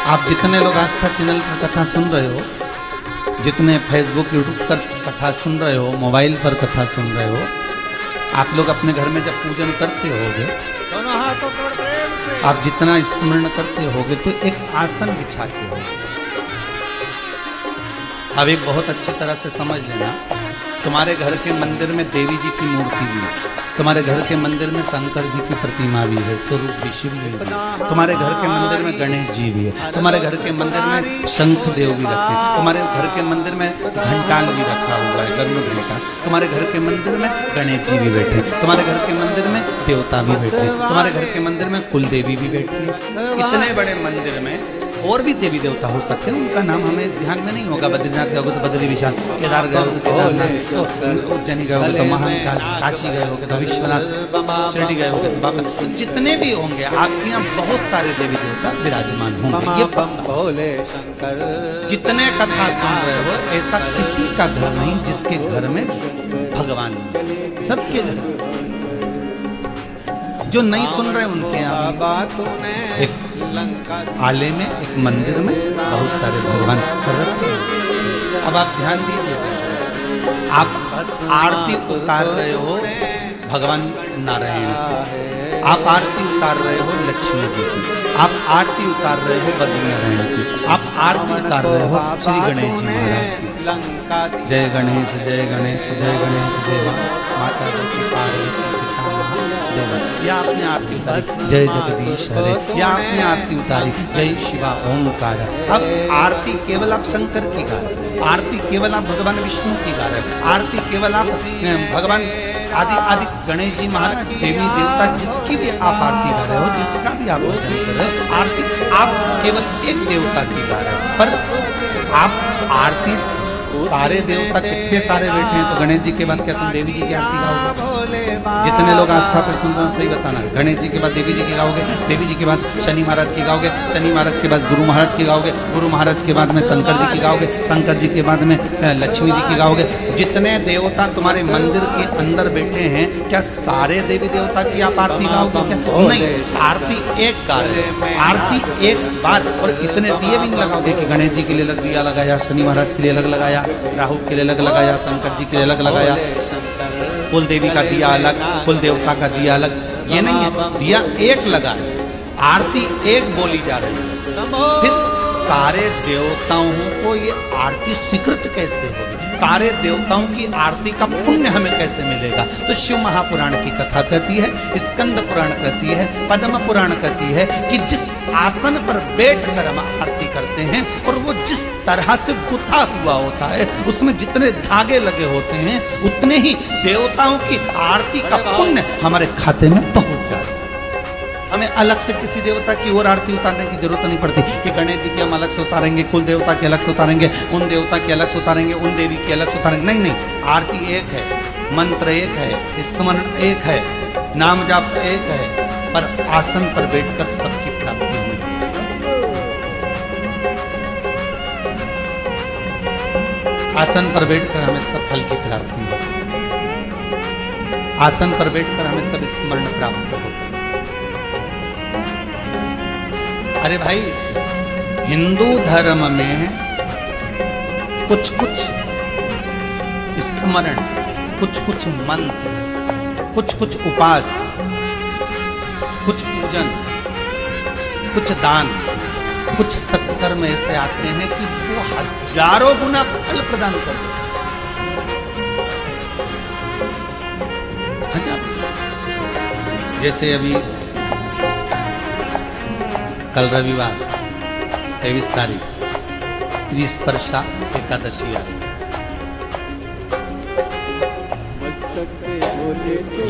आप जितने लोग आस्था चैनल पर कथा सुन रहे हो, जितने फेसबुक यूट्यूब पर कथा सुन रहे हो, मोबाइल पर कथा सुन रहे हो, आप लोग अपने घर में जब पूजन करते होगे, दोनों हाथों को प्रेम से आप जितना स्मरण करते होगे तो एक आसन बिछाते हो। अब एक बहुत अच्छी तरह से समझ लेना, तुम्हारे घर के मंदिर में देवी जी की मूर्ति भी है, तुम्हारे घर के मंदिर में शंकर जी की प्रतिमा भी है, स्वरूप भी, शिव भी है, तुम्हारे घर के मंदिर में गणेश जी भी है, तुम्हारे घर के मंदिर में शंख देव भी रखे, तुम्हारे घर के मंदिर में घंटाल भी रखा हुआ है, गरुड़ घंटा, तुम्हारे घर के मंदिर में गणेश जी भी बैठे, तुम्हारे घर के मंदिर में देवता भी बैठे, तुम्हारे घर के मंदिर में कुल देवी भी बैठी है। इतने बड़े मंदिर में और भी देवी देवता हो सकते हैं, उनका नाम हमें ध्यान में नहीं होगा। बद्रीनाथ गए होगे तो बद्री विशाल, केदार गए होगे तो केदारनाथ, तो उज्जैनी गए होगे तो महाकाल, काशी गए होगे तो विश्वनाथ, शिरडी गए होगे तो बाबा, तो जितने भी होंगे आपके यहाँ बहुत सारे देवी देवता विराजमान होंगे। ये भोले शंकर, जितने कथा सुन रहे हो ऐसा किसी का घर नहीं जिसके घर में भगवान नहीं, सबके घर। जो नहीं सुन रहे उनके यहाँ एक आले में, एक मंदिर में बहुत सारे भगवान रखे। अब आप ध्यान दीजिए, आप आरती उतार रहे हो भगवान नारायण की, आप आरती उतार रहे हो लक्ष्मी जी की, आप आरती उतार रहे हो बद्रीनारायण की, आप आरती उतार रहे हो श्री गणेश जी महाराज की। जय गणेश जय गणेश जय गणेश देवा, माता की पार्वती पिता महादेवा, या आपने आरती उतारी जय जगदीश हरे, या आपने आरती उतारी जय शिवा ओंकार। अब आरती केवल आप शंकर की गा रहे हो, आरती केवल आप भगवान विष्णु की गा रहे हो, आरती केवल आप भगवान आदि आदि गणेश जी महाराज, देवी देवता जिसकी भी आप आरती गा रहे हो, जिसका भी आप भजन कर रहे हो, आरती आप केवल एक देवता की गा रहे हो। पर आप आरती सारे देवता कितने सारे बैठे हैं, तो गणेश जी के बाद क्या तुम देवी जी की आरती गाओगे? जितने लोग आस्था पर सुन रहे हो सही बताना, गणेश जी के बाद देवी जी की गाओगे, देवी जी के बाद शनि महाराज की गाओगे, शनि महाराज के बाद गुरु महाराज की गाओगे, गुरु महाराज के बाद में शंकर जी की गाओगे, शंकर जी के बाद में लक्ष्मी जी की गाओगे। जितने देवता तुम्हारे मंदिर के अंदर बैठे हैं, क्या सारे देवी देवता की आप आरती गाओगे क्या? नहीं, आरती एक गा रहे हो, आरती एक बार। और इतने दिए भी नहीं लगाओगे कि गणेश जी के लिए अलग दिया लगाया, शनि महाराज के लिए अलग लगाया, राहु के लिए अलग लगाया, शंकर जी के लिए अलग लगाया, कुल देवी का दिया अलग, कुल देवता का दिया अलग, ये नहीं है। दिया एक लगा है, आरती एक बोली जा रही है। फिर सारे देवताओं को ये आरती स्वीकृत कैसे होगी? सारे देवताओं की आरती का पुण्य हमें कैसे मिलेगा? तो शिव महापुराण की कथा कहती है, स्कंद पुराण कहती है, पद्म पुराण कहती है कि जिस आसन पर बैठकर हम आरती करते हैं और वो जिस तरह से गुथा हुआ होता है, उसमें जितने धागे लगे होते हैं, उतने ही देवताओं की आरती का पुण्य हमारे खाते में पहुंच जाता है। हमें अलग से किसी देवता की और आरती उतारने की जरूरत नहीं पड़ती कि गणेश जी की हम अलग से उतारेंगे, कुल देवता की अलग से उतारेंगे, उन देवता की अलग से उतारेंगे, उन देवी की अलग से उतारेंगे। नहीं नहीं, आरती एक है, मंत्र एक है, स्मरण एक है, नाम जाप एक है, पर आसन पर बैठकर सबकी प्राप्ति होगी। आसन पर बैठकर हमें सब फल की प्राप्ति होगी, आसन पर बैठकर हमें सब स्मरण प्राप्त होगी। अरे भाई, हिंदू धर्म में कुछ कुछ स्मरण, कुछ कुछ मंत्र, कुछ कुछ उपास, कुछ पूजन, कुछ दान, कुछ सत्कर्म ऐसे आते हैं कि वो हजारों गुना फल प्रदान करते हैं। जैसे अभी कल रविवार 23 तारीख त्रिस्पर्शा एकादशी आ रही।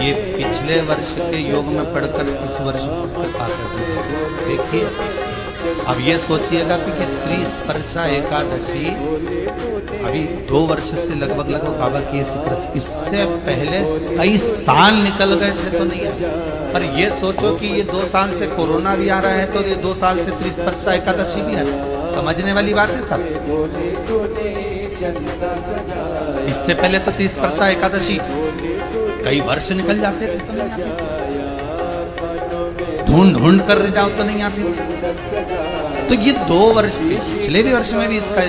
ये पिछले वर्ष के योग में पढ़कर इस वर्ष कृपा कर देखिए। अब ये सोचिएगा कि त्रिस्पर्शा एकादशी अभी 2 वर्ष से लगभग बाबा की ये शिखर, इससे पहले कई साल निकल गए थे तो नहीं आया। पर ये सोचो कि ये 2 साल से कोरोना भी आ रहा है, तो ये 2 साल से त्रिस्पर्शा एकादशी भी आ रहा है। समझने वाली बात है सब। इससे पहले तो त्रिस्पर्शा एकादशी कई वर्ष निकल जाते थे तो नहीं आते। ढूंढ ढूंढ कर जाओ तो नहीं आती। तो ये 2 वर्ष, पिछले भी वर्ष में भी इसका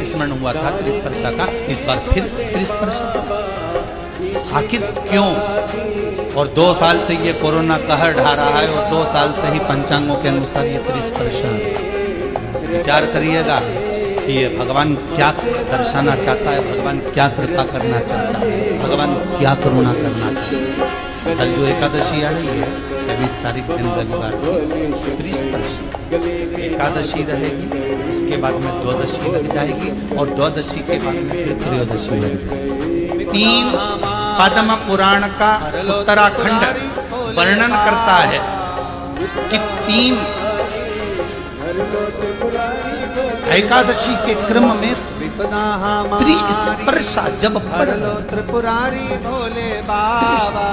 स्मरण हुआ था त्रिस्पर्शा का, इस बार फिर त्रिस्पर्शा। आखिर क्यों? और 2 साल से ये कोरोना कहर ढा रहा है और 2 साल से ही पंचांगों के अनुसार ये त्रिस्पर्शा। विचार करिएगा कि ये भगवान क्या दर्शाना चाहता है, भगवान क्या कृपा करना चाहता है, भगवान क्या करुणा करना चाहता है। कल जो एकादशी आ रही है 20 तारीख दिन रविवार को त्रिस्पर्शा एकादशी रहेगी, उसके बाद में द्वादशी लग जाएगी और द्वादशी के बाद में फिर त्रयोदशी लग जाएगी। 3 पद्म पुराण का उत्तराखंड वर्णन करता है कि 3 एकादशी के क्रम में त्रिस्पर्शा जब पड़ त्रिपुरारी भोले बाबा,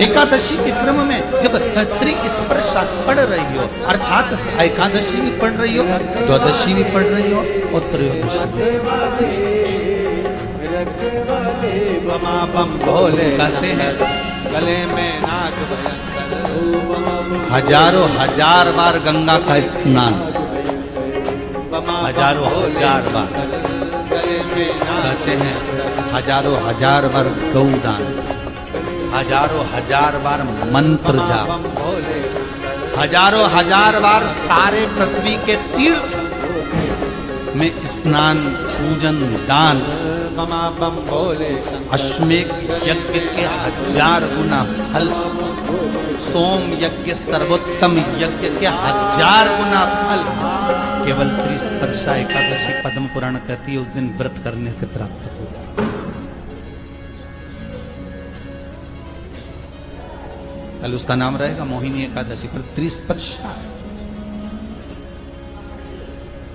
एकादशी के क्रम में जब त्रिस्पर्शा पढ़ रही हो, अर्थात एकादशी भी पढ़ रही हो, द्वादशी भी पढ़ रही हो और त्रयोदशी भोले कहते हैं गले में नाग भयंकर, हजारों हजार बार गंगा का स्नान, हजारों हजार बार कहते हैं, हजारों हजार बार गौदान, हजारों हजार बार मंत्र जाप, हजारों हजार बार सारे पृथ्वी के तीर्थ में स्नान पूजन दान, अश्वमेध यज्ञ के 1000 गुना फल, सोम यज्ञ सर्वोत्तम यज्ञ के 1000 गुना फल केवल त्रिस्पर्शा एकादशी पद्म पुराण कहती है उस दिन व्रत करने से प्राप्त हो जाए। कल उसका नाम रहेगा मोहिनी एकादशी, पर त्रिस्पर्शा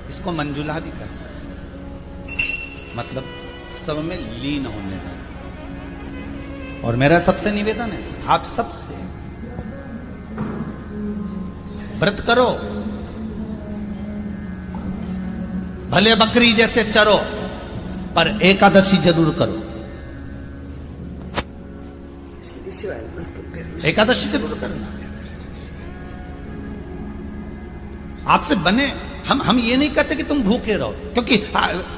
इसको मंजुला भी कह सकते, मतलब सब में लीन होने का। और मेरा सबसे निवेदन है आप सबसे, व्रत करो, भले बकरी जैसे चरो, पर एकादशी जरूर करो, एकादशी जरूर करना। आपसे बने, हम ये नहीं कहते कि तुम भूखे रहो, क्योंकि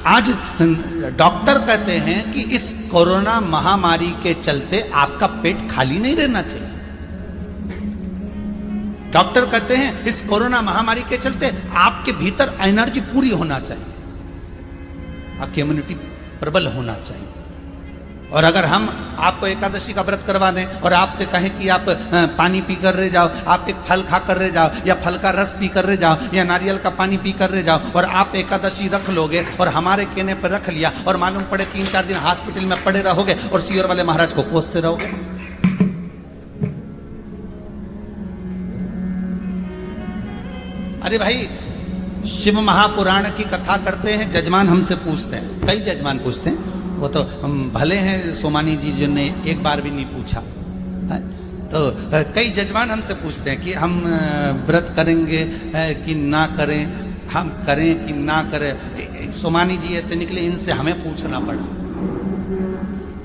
आज डॉक्टर कहते हैं कि इस कोरोना महामारी के चलते आपका पेट खाली नहीं रहना चाहिए। डॉक्टर कहते हैं इस कोरोना महामारी के चलते आपके भीतर एनर्जी पूरी होना चाहिए, आपकी इम्यूनिटी प्रबल होना चाहिए। और अगर हम आपको एकादशी का व्रत करवा दें और आपसे कहें कि आप पानी पी कर रह जाओ, आप एक फल खा कर रह जाओ, या फल का रस पी कर रह जाओ, या नारियल का पानी पी कर रह जाओ, और आप एकादशी रख लोगे और हमारे कहने पर रख लिया, और मालूम पड़े 3-4 दिन हॉस्पिटल में पड़े रहोगे और सीवर वाले महाराज को कोसते रहोगे। अरे भाई, शिव महापुराण की कथा करते हैं, जजमान हमसे पूछते हैं, कई जजमान पूछते हैं, वो तो भले हैं सोमानी जी जिन्होंने एक बार भी नहीं पूछा है? तो कई जजमान हमसे पूछते हैं कि हम व्रत करेंगे कि ना करें, हम करें कि ना करें। सोमानी जी ऐसे निकले, इनसे हमें पूछना पड़ा।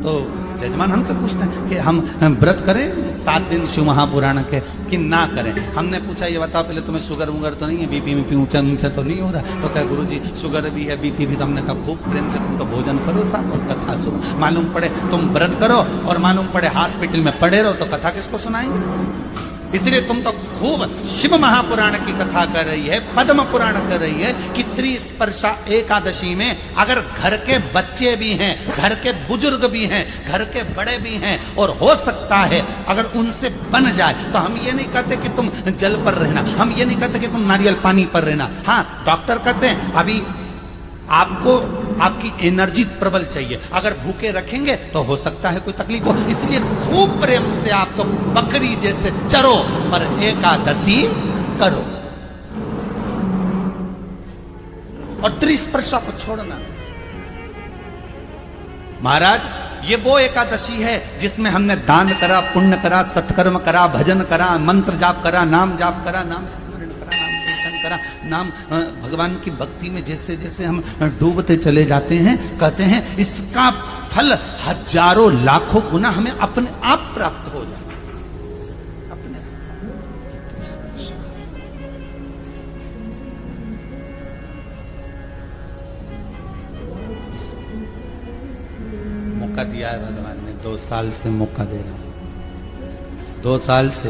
तो जजमान हमसे पूछते हैं कि हम व्रत करें 7 दिन शिव महापुराण के कि ना करें। हमने पूछा ये बताओ पहले तुम्हें शुगर वुगर तो नहीं है, बीपी में ऊंचा नीचा तो नहीं हो रहा? तो कहे गुरुजी शुगर भी है, बीपी भी। तो हमने कहा खूब प्रेम से तुम तो भोजन करो साहब और कथा सुनो। मालूम पड़े तुम व्रत करो और मालूम पड़े हॉस्पिटल में पड़े रहो तो कथा किसको सुनाएंगे? इसलिए तुम तो खूब शिव महापुराण की कथा कर रही है, पद्म पुराण कर रही है कि त्रिस्पर्शा एकादशी में अगर घर के बच्चे भी हैं, घर के बुजुर्ग भी हैं, घर के बड़े भी हैं, और हो सकता है अगर उनसे बन जाए, तो हम ये नहीं कहते कि तुम जल पर रहना, हम ये नहीं कहते कि तुम नारियल पानी पर रहना। हाँ, डॉक्टर कहते हैं अभी आपको आपकी एनर्जी प्रबल चाहिए, अगर भूखे रखेंगे तो हो सकता है कोई तकलीफ हो। इसलिए खूब प्रेम से आप तो बकरी जैसे चरो, पर एकादशी करो और त्रिस्पर्शा को छोड़ना। महाराज, ये वो एकादशी है जिसमें हमने दान करा, पुण्य करा, सत्कर्म करा, भजन करा, मंत्र जाप करा, नाम जाप करा, नाम स्मरण करा, नाम कीर्तन करा, नाम भगवान की भक्ति में जैसे जैसे हम डूबते चले जाते हैं, कहते हैं इसका फल हजारों लाखों गुना हमें अपने आप प्राप्त हो जाए। अपने कितनी समस्या। मौका दिया है भगवान ने, 2 साल से मौका दे रहा है। 2 साल से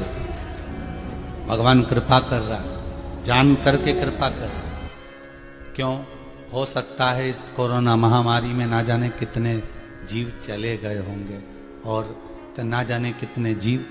भगवान कृपा कर रहा है, जान करके कृपा कर रहा है। क्यों? हो सकता है इस कोरोना महामारी में ना जाने कितने जीव चले गए होंगे और ना जाने कितने जीव